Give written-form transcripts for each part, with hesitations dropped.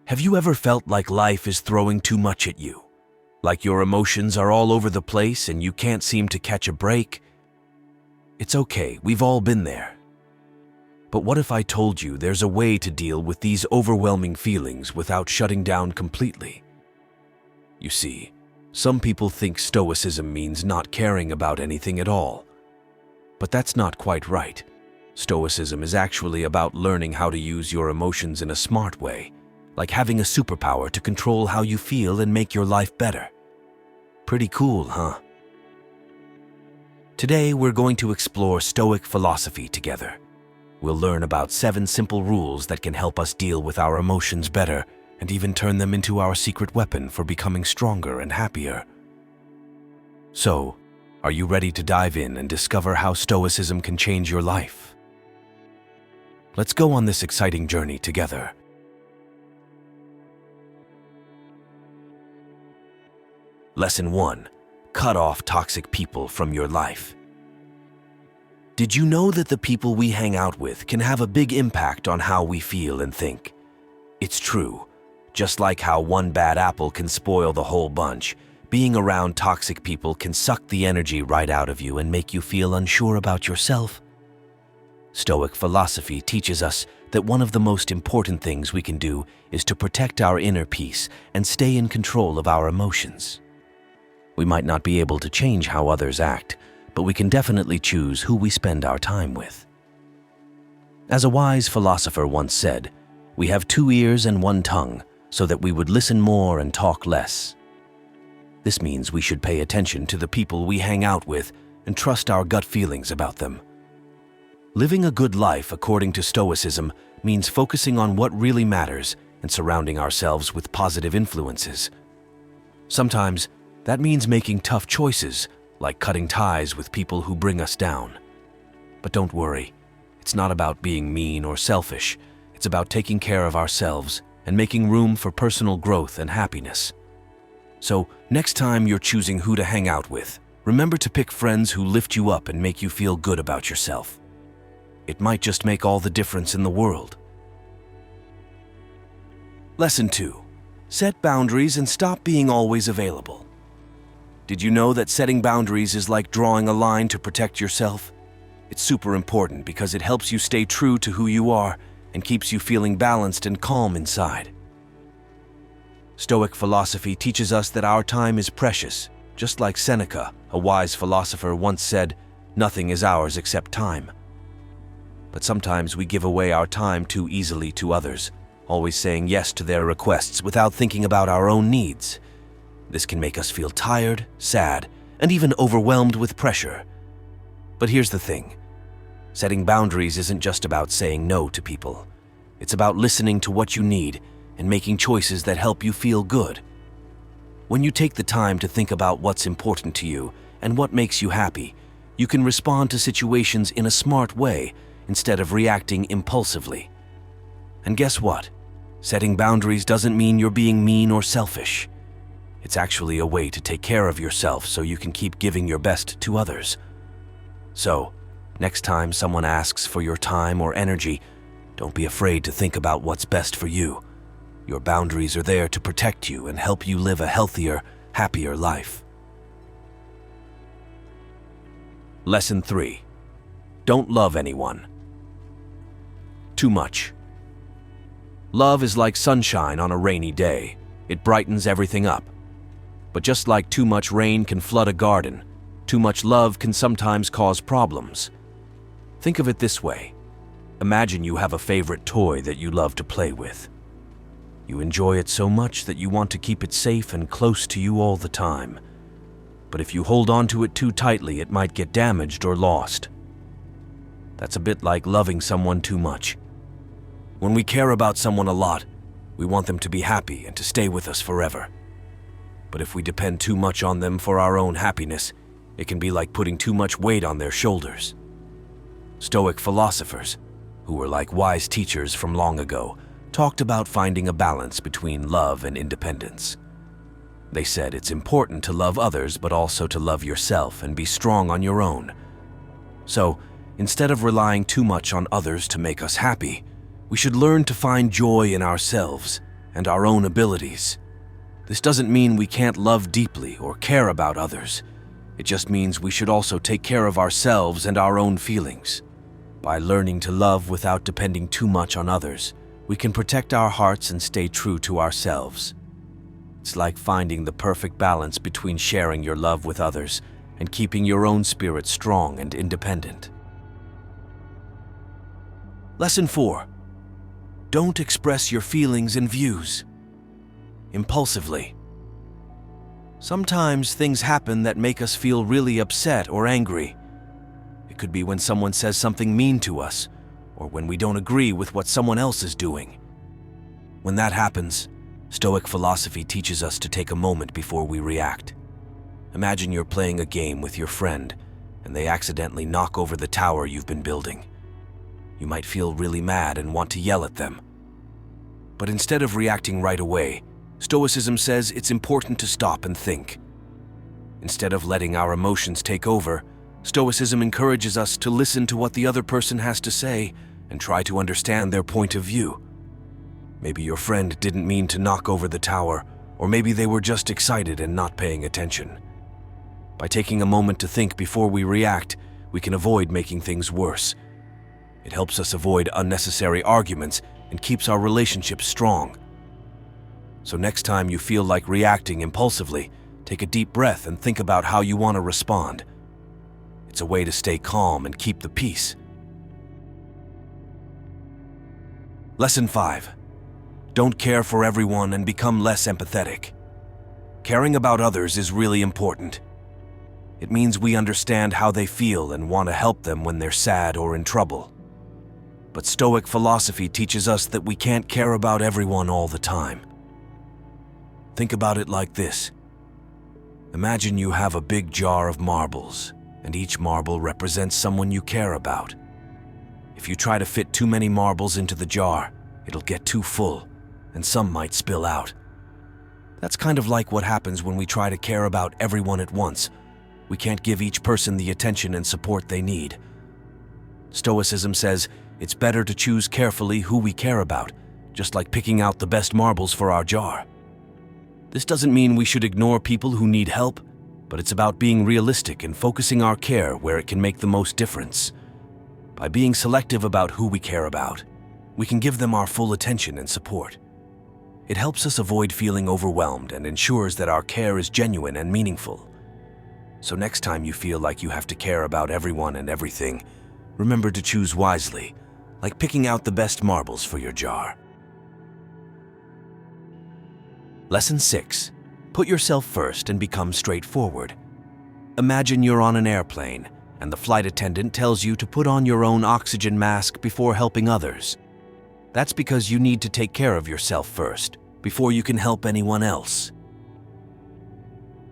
Have you ever felt like life is throwing too much at you? Like your emotions are all over the place and you can't seem to catch a break? It's okay, we've all been there. But what if I told you there's a way to deal with these overwhelming feelings without shutting down completely? You see, some people think Stoicism means not caring about anything at all. But that's not quite right. Stoicism is actually about learning how to use your emotions in a smart way, like having a superpower to control how you feel and make your life better. Pretty cool, huh? Today, we're going to explore Stoic philosophy together. We'll learn about 7 simple rules that can help us deal with our emotions better and even turn them into our secret weapon for becoming stronger and happier. So, are you ready to dive in and discover how Stoicism can change your life? Let's go on this exciting journey together. Lesson 1. Cut off toxic people from your life. Did you know that the people we hang out with can have a big impact on how we feel and think? It's true. Just like how one bad apple can spoil the whole bunch, being around toxic people can suck the energy right out of you and make you feel unsure about yourself. Stoic philosophy teaches us that one of the most important things we can do is to protect our inner peace and stay in control of our emotions. We might not be able to change how others act, but we can definitely choose who we spend our time with. As a wise philosopher once said, we have 2 ears and 1 tongue, so that we would listen more and talk less. This means we should pay attention to the people we hang out with and trust our gut feelings about them. Living a good life according to Stoicism means focusing on what really matters and surrounding ourselves with positive influences. Sometimes, that means making tough choices, like cutting ties with people who bring us down. But don't worry, it's not about being mean or selfish. It's about taking care of ourselves and making room for personal growth and happiness. So, next time you're choosing who to hang out with, remember to pick friends who lift you up and make you feel good about yourself. It might just make all the difference in the world. Lesson 2. Set boundaries and stop being always available. Did you know that setting boundaries is like drawing a line to protect yourself? It's super important because it helps you stay true to who you are and keeps you feeling balanced and calm inside. Stoic philosophy teaches us that our time is precious. Just like Seneca, a wise philosopher, once said, "Nothing is ours except time." But sometimes we give away our time too easily to others, always saying yes to their requests without thinking about our own needs. This can make us feel tired, sad, and even overwhelmed with pressure. But here's the thing. Setting boundaries isn't just about saying no to people. It's about listening to what you need and making choices that help you feel good. When you take the time to think about what's important to you and what makes you happy, you can respond to situations in a smart way instead of reacting impulsively. And guess what? Setting boundaries doesn't mean you're being mean or selfish. It's actually a way to take care of yourself so you can keep giving your best to others. So, next time someone asks for your time or energy, don't be afraid to think about what's best for you. Your boundaries are there to protect you and help you live a healthier, happier life. Lesson 3. Don't love anyone too much. Love is like sunshine on a rainy day. It brightens everything up. But just like too much rain can flood a garden, too much love can sometimes cause problems. Think of it this way. Imagine you have a favorite toy that you love to play with. You enjoy it so much that you want to keep it safe and close to you all the time. But if you hold on to it too tightly, it might get damaged or lost. That's a bit like loving someone too much. When we care about someone a lot, we want them to be happy and to stay with us forever. But if we depend too much on them for our own happiness, it can be like putting too much weight on their shoulders. Stoic philosophers, who were like wise teachers from long ago, talked about finding a balance between love and independence. They said it's important to love others but also to love yourself and be strong on your own. So, instead of relying too much on others to make us happy, we should learn to find joy in ourselves and our own abilities. This doesn't mean we can't love deeply or care about others. It just means we should also take care of ourselves and our own feelings. By learning to love without depending too much on others, we can protect our hearts and stay true to ourselves. It's like finding the perfect balance between sharing your love with others and keeping your own spirit strong and independent. Lesson 4. Don't express your feelings and views impulsively. Sometimes things happen that make us feel really upset or angry. It could be when someone says something mean to us, or when we don't agree with what someone else is doing. When that happens, Stoic philosophy teaches us to take a moment before we react. Imagine you're playing a game with your friend, and they accidentally knock over the tower you've been building. You might feel really mad and want to yell at them. But instead of reacting right away, Stoicism says it's important to stop and think. Instead of letting our emotions take over, Stoicism encourages us to listen to what the other person has to say and try to understand their point of view. Maybe your friend didn't mean to knock over the tower, or maybe they were just excited and not paying attention. By taking a moment to think before we react, we can avoid making things worse. It helps us avoid unnecessary arguments and keeps our relationships strong. So next time you feel like reacting impulsively, take a deep breath and think about how you want to respond. It's a way to stay calm and keep the peace. Lesson 5. Don't care for everyone and become less empathetic. Caring about others is really important. It means we understand how they feel and want to help them when they're sad or in trouble. But Stoic philosophy teaches us that we can't care about everyone all the time. Think about it like this. Imagine you have a big jar of marbles, and each marble represents someone you care about. If you try to fit too many marbles into the jar, it'll get too full, and some might spill out. That's kind of like what happens when we try to care about everyone at once. We can't give each person the attention and support they need. Stoicism says it's better to choose carefully who we care about, just like picking out the best marbles for our jar. This doesn't mean we should ignore people who need help, but it's about being realistic and focusing our care where it can make the most difference. By being selective about who we care about, we can give them our full attention and support. It helps us avoid feeling overwhelmed and ensures that our care is genuine and meaningful. So next time you feel like you have to care about everyone and everything, remember to choose wisely, like picking out the best marbles for your jar. Lesson 6. Put yourself first and become straightforward. Imagine you're on an airplane, and the flight attendant tells you to put on your own oxygen mask before helping others. That's because you need to take care of yourself first, before you can help anyone else.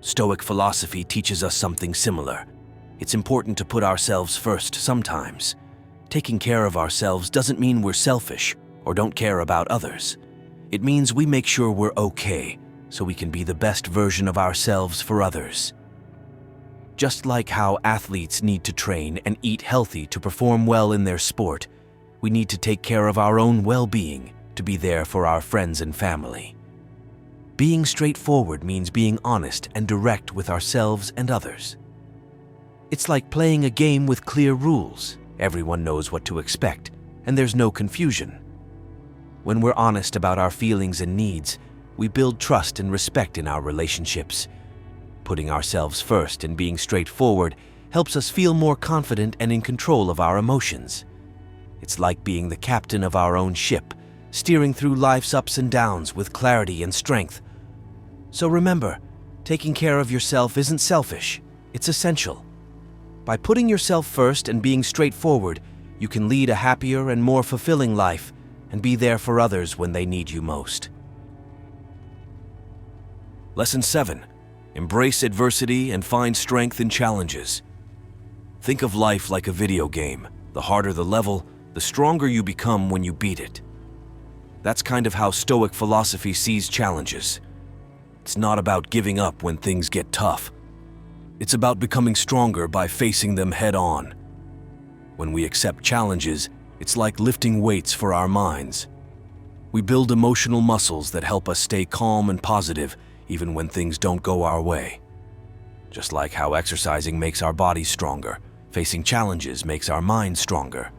Stoic philosophy teaches us something similar. It's important to put ourselves first sometimes. Taking care of ourselves doesn't mean we're selfish or don't care about others. It means we make sure we're okay, so we can be the best version of ourselves for others. Just like how athletes need to train and eat healthy to perform well in their sport, we need to take care of our own well-being to be there for our friends and family. Being straightforward means being honest and direct with ourselves and others. It's like playing a game with clear rules. Everyone knows what to expect, and there's no confusion. When we're honest about our feelings and needs, we build trust and respect in our relationships. Putting ourselves first and being straightforward helps us feel more confident and in control of our emotions. It's like being the captain of our own ship, steering through life's ups and downs with clarity and strength. So remember, taking care of yourself isn't selfish, it's essential. By putting yourself first and being straightforward, you can lead a happier and more fulfilling life and be there for others when they need you most. Lesson 7. Embrace adversity and find strength in challenges. Think of life like a video game. The harder the level, the stronger you become when you beat it. That's kind of how Stoic philosophy sees challenges. It's not about giving up when things get tough. It's about becoming stronger by facing them head on. When we accept challenges, it's like lifting weights for our minds. We build emotional muscles that help us stay calm and positive even when things don't go our way. Just like how exercising makes our bodies stronger, facing challenges makes our minds stronger.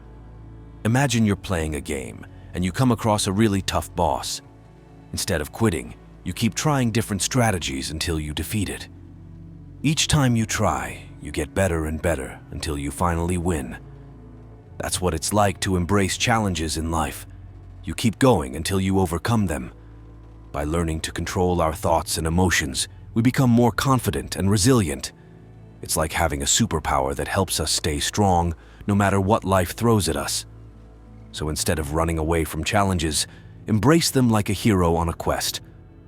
Imagine you're playing a game and you come across a really tough boss. Instead of quitting, you keep trying different strategies until you defeat it. Each time you try, you get better and better until you finally win. That's what it's like to embrace challenges in life. You keep going until you overcome them. By learning to control our thoughts and emotions, we become more confident and resilient. It's like having a superpower that helps us stay strong no matter what life throws at us. So instead of running away from challenges, embrace them like a hero on a quest,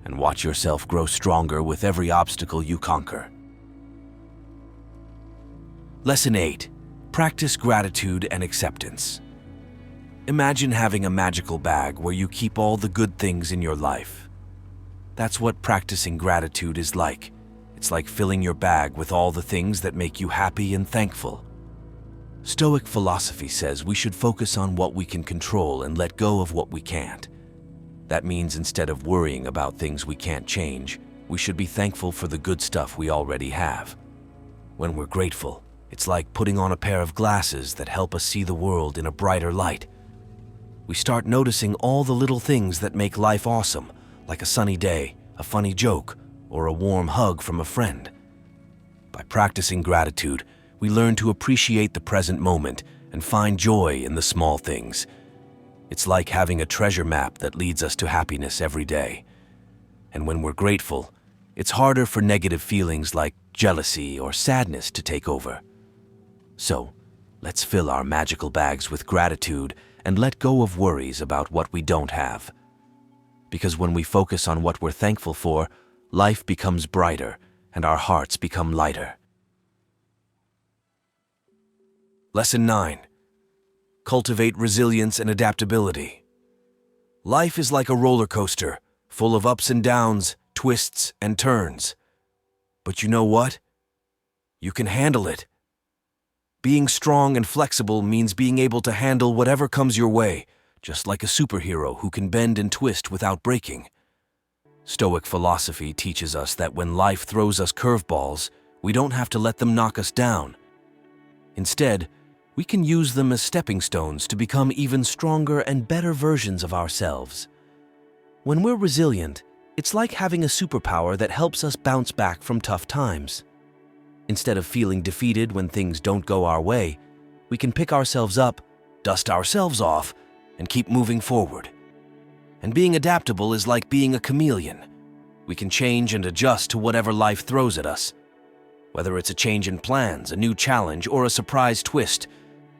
and watch yourself grow stronger with every obstacle you conquer. Lesson 8. Practice gratitude and acceptance. Imagine having a magical bag where you keep all the good things in your life. That's what practicing gratitude is like. It's like filling your bag with all the things that make you happy and thankful. Stoic philosophy says we should focus on what we can control and let go of what we can't. That means instead of worrying about things we can't change, we should be thankful for the good stuff we already have. When we're grateful, it's like putting on a pair of glasses that help us see the world in a brighter light. We start noticing all the little things that make life awesome, like a sunny day, a funny joke, or a warm hug from a friend. By practicing gratitude, we learn to appreciate the present moment and find joy in the small things. It's like having a treasure map that leads us to happiness every day. And when we're grateful, it's harder for negative feelings like jealousy or sadness to take over. So, let's fill our magical bags with gratitude and let go of worries about what we don't have. Because when we focus on what we're thankful for, life becomes brighter and our hearts become lighter. Lesson 9. Cultivate resilience and adaptability. Life is like a roller coaster, full of ups and downs, twists and turns. But you know what? You can handle it. Being strong and flexible means being able to handle whatever comes your way, just like a superhero who can bend and twist without breaking. Stoic philosophy teaches us that when life throws us curveballs, we don't have to let them knock us down. Instead, we can use them as stepping stones to become even stronger and better versions of ourselves. When we're resilient, it's like having a superpower that helps us bounce back from tough times. Instead of feeling defeated when things don't go our way, we can pick ourselves up, dust ourselves off, and keep moving forward. And being adaptable is like being a chameleon. We can change and adjust to whatever life throws at us. Whether it's a change in plans, a new challenge, or a surprise twist,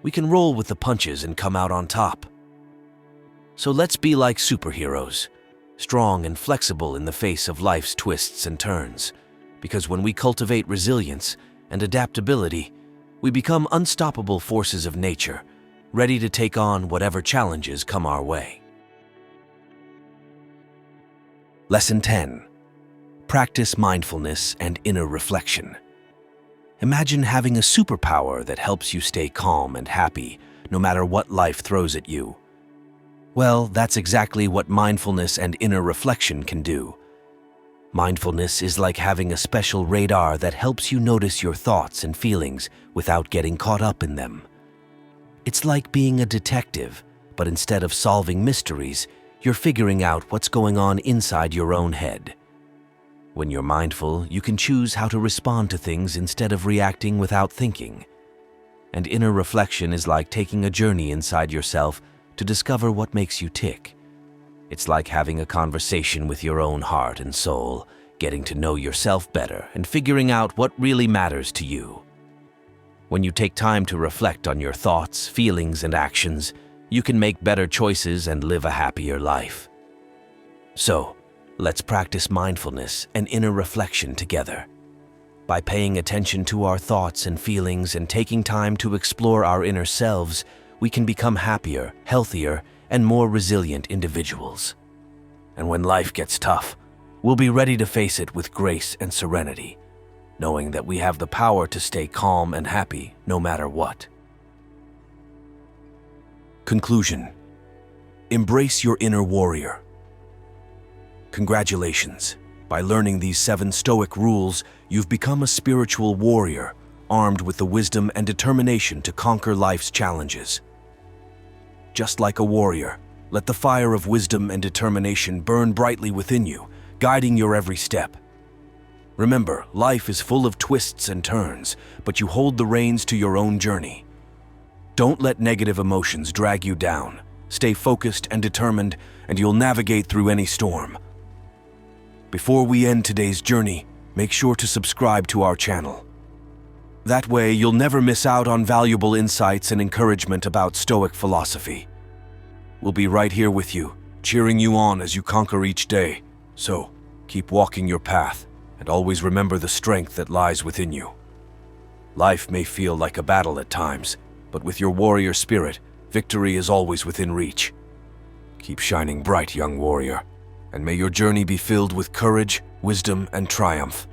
we can roll with the punches and come out on top. So let's be like superheroes, strong and flexible in the face of life's twists and turns. Because when we cultivate resilience and adaptability, we become unstoppable forces of nature, ready to take on whatever challenges come our way. Lesson 10. Practice mindfulness and inner reflection. Imagine having a superpower that helps you stay calm and happy no matter what life throws at you. Well, that's exactly what mindfulness and inner reflection can do. Mindfulness is like having a special radar that helps you notice your thoughts and feelings without getting caught up in them. It's like being a detective, but instead of solving mysteries, you're figuring out what's going on inside your own head. When you're mindful, you can choose how to respond to things instead of reacting without thinking. And inner reflection is like taking a journey inside yourself to discover what makes you tick. It's like having a conversation with your own heart and soul, getting to know yourself better and figuring out what really matters to you. When you take time to reflect on your thoughts, feelings, and actions, you can make better choices and live a happier life. So, let's practice mindfulness and inner reflection together. By paying attention to our thoughts and feelings and taking time to explore our inner selves, we can become happier, healthier, and more resilient individuals. And when life gets tough, we'll be ready to face it with grace and serenity, knowing that we have the power to stay calm and happy no matter what. Conclusion. Embrace your inner warrior. Congratulations. By learning these 7 Stoic rules, you've become a spiritual warrior, armed with the wisdom and determination to conquer life's challenges. Just like a warrior, let the fire of wisdom and determination burn brightly within you, guiding your every step. Remember, life is full of twists and turns, but you hold the reins to your own journey. Don't let negative emotions drag you down. Stay focused and determined, and you'll navigate through any storm. Before we end today's journey, make sure to subscribe to our channel. That way, you'll never miss out on valuable insights and encouragement about Stoic philosophy. We'll be right here with you, cheering you on as you conquer each day. So, keep walking your path, and always remember the strength that lies within you. Life may feel like a battle at times, but with your warrior spirit, victory is always within reach. Keep shining bright, young warrior, and may your journey be filled with courage, wisdom, and triumph.